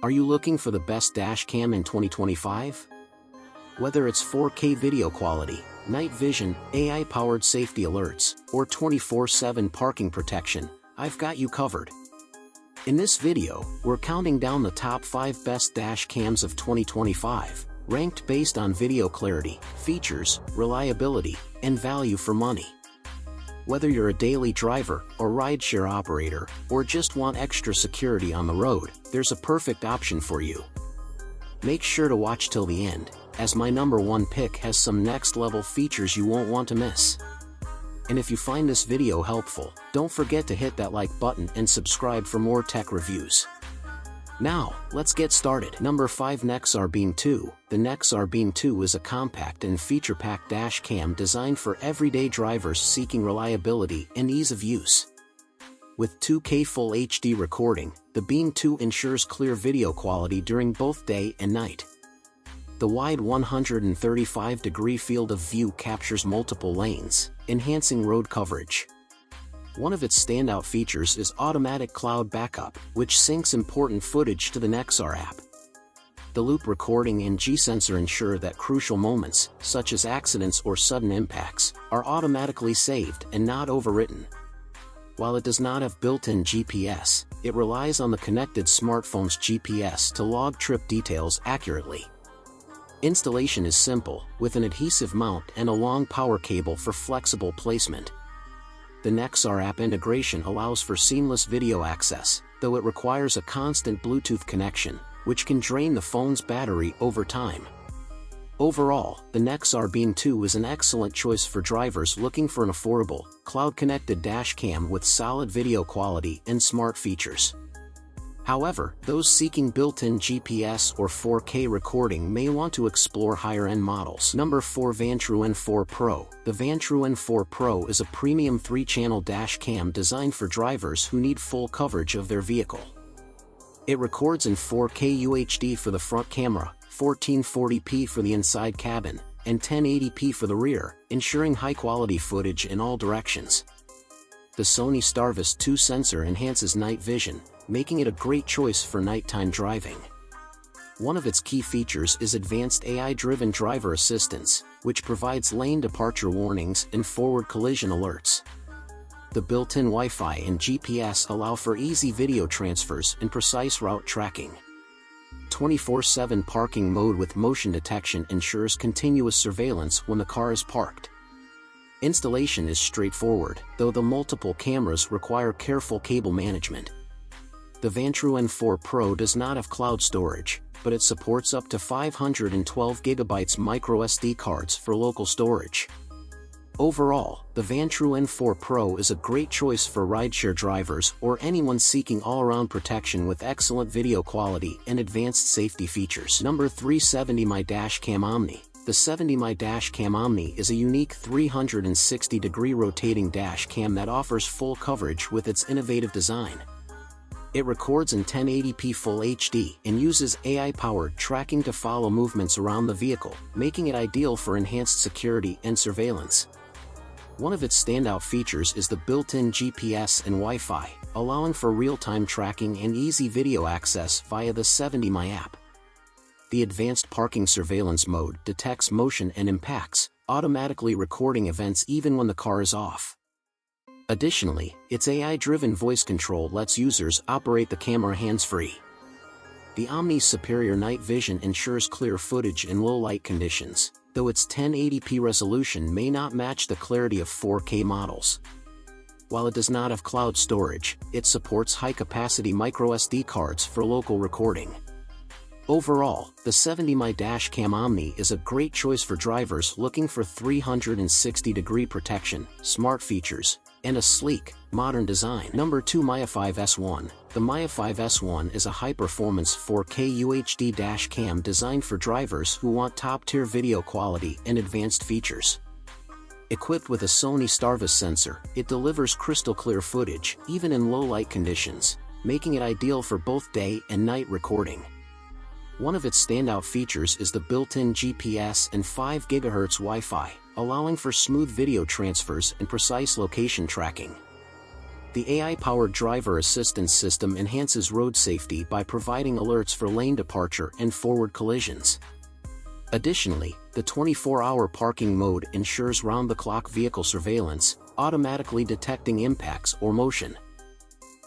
Are you looking for the best dash cam in 2025? Whether it's 4K video quality, night vision, AI-powered safety alerts, or 24/7 parking protection, I've got you covered. In this video, we're counting down the top 5 best dash cams of 2025, ranked based on video clarity, features, reliability, and value for money. Whether you're a daily driver, a rideshare operator, or just want extra security on the road, there's a perfect option for you. Make sure to watch till the end, as my number 1 pick has some next-level features you won't want to miss. And if you find this video helpful, don't forget to hit that like button and subscribe for more tech reviews. Now, let's get started. Number 5, Nexar Beam 2. The Nexar Beam 2 is a compact and feature-packed dash cam designed for everyday drivers seeking reliability and ease of use. With 2K Full HD recording, the Beam 2 ensures clear video quality during both day and night. The wide 135-degree field of view captures multiple lanes, enhancing road coverage. One of its standout features is automatic cloud backup, which syncs important footage to the Nexar app. The loop recording and G-sensor ensure that crucial moments, such as accidents or sudden impacts, are automatically saved and not overwritten. While it does not have built-in GPS, it relies on the connected smartphone's GPS to log trip details accurately. Installation is simple, with an adhesive mount and a long power cable for flexible placement. The Nexar app integration allows for seamless video access, though it requires a constant Bluetooth connection, which can drain the phone's battery over time. Overall, the Nexar Beam 2 is an excellent choice for drivers looking for an affordable, cloud-connected dash cam with solid video quality and smart features. However, those seeking built-in GPS or 4K recording may want to explore higher-end models. Number 4, Vantru N4 Pro. The Vantru N4 Pro is a premium 3-channel dash cam designed for drivers who need full coverage of their vehicle. It records in 4K UHD for the front camera, 1440p for the inside cabin, and 1080p for the rear, ensuring high-quality footage in all directions. The Sony Starvis 2 sensor enhances night vision, making it a great choice for nighttime driving. One of its key features is advanced AI-driven driver assistance, which provides lane departure warnings and forward collision alerts. The built-in Wi-Fi and GPS allow for easy video transfers and precise route tracking. 24/7 parking mode with motion detection ensures continuous surveillance when the car is parked. Installation is straightforward, though the multiple cameras require careful cable management. The Vantru N4 Pro does not have cloud storage, but it supports up to 512 GB microSD cards for local storage. Overall, the Vantru N4 Pro is a great choice for rideshare drivers or anyone seeking all-around protection with excellent video quality and advanced safety features. Number 3, 70mm Dashcam Omni. The 70mm Dashcam Omni is a unique 360-degree rotating dash cam that offers full coverage with its innovative design. It records in 1080p Full HD and uses AI-powered tracking to follow movements around the vehicle, making it ideal for enhanced security and surveillance. One of its standout features is the built-in GPS and Wi-Fi, allowing for real-time tracking and easy video access via the 70my app. The advanced parking surveillance mode detects motion and impacts, automatically recording events even when the car is off. Additionally, its AI-driven voice control lets users operate the camera hands-free. The Omni's superior night vision ensures clear footage in low-light conditions, though its 1080p resolution may not match the clarity of 4K models. While it does not have cloud storage, it supports high-capacity microSD cards for local recording. Overall, the 70my Dashcam Omni is a great choice for drivers looking for 360-degree protection, smart features, and a sleek, modern design. Number 2, Maya 5S1. The Maya 5S1 is a high-performance 4K UHD dash cam designed for drivers who want top-tier video quality and advanced features. Equipped with a Sony Starvis sensor, it delivers crystal-clear footage, even in low-light conditions, making it ideal for both day and night recording. One of its standout features is the built-in GPS and 5 GHz Wi-Fi, allowing for smooth video transfers and precise location tracking. The AI-powered driver assistance system enhances road safety by providing alerts for lane departure and forward collisions. Additionally, the 24-hour parking mode ensures round-the-clock vehicle surveillance, automatically detecting impacts or motion.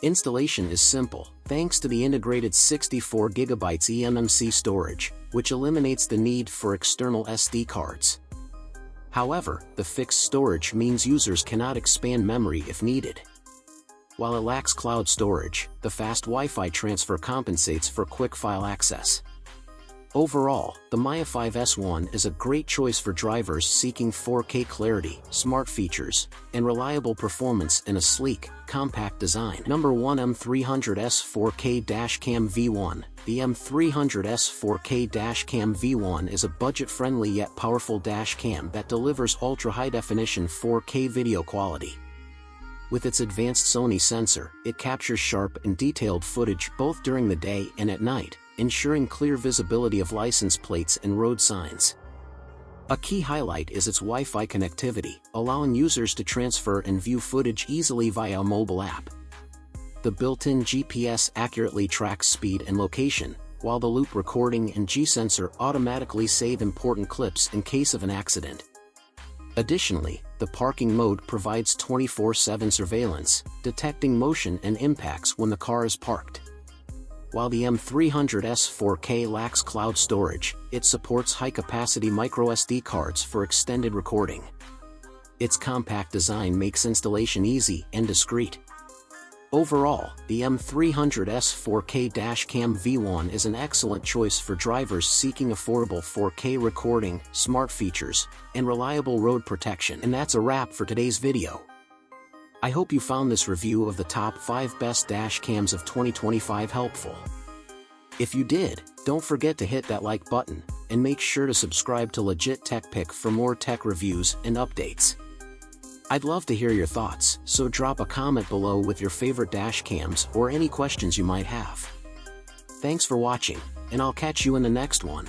Installation is simple, thanks to the integrated 64 GB eMMC storage, which eliminates the need for external SD cards. However, the fixed storage means users cannot expand memory if needed. While it lacks cloud storage, the fast Wi-Fi transfer compensates for quick file access. Overall, the Maya 5S1 is a great choice for drivers seeking 4K clarity, smart features, and reliable performance in a sleek, compact design. Number 1. M300S 4K Dashcam V1. The M300S 4K Dashcam V1 is a budget-friendly yet powerful dashcam that delivers ultra-high-definition 4K video quality. With its advanced Sony sensor, it captures sharp and detailed footage both during the day and at night, ensuring clear visibility of license plates and road signs. A key highlight is its Wi-Fi connectivity, allowing users to transfer and view footage easily via a mobile app. The built-in GPS accurately tracks speed and location, while the loop recording and G-sensor automatically save important clips in case of an accident. Additionally, the parking mode provides 24/7 surveillance, detecting motion and impacts when the car is parked. While the M300S 4K lacks cloud storage, it supports high-capacity microSD cards for extended recording. Its compact design makes installation easy and discreet. Overall, the M300S 4K Dashcam V1 is an excellent choice for drivers seeking affordable 4K recording, smart features, and reliable road protection. And that's a wrap for today's video. I hope you found this review of the top 5 best dash cams of 2025 helpful. If you did, don't forget to hit that like button, and make sure to subscribe to Legit Tech Pick for more tech reviews and updates. I'd love to hear your thoughts, so drop a comment below with your favorite dash cams or any questions you might have. Thanks for watching, and I'll catch you in the next one.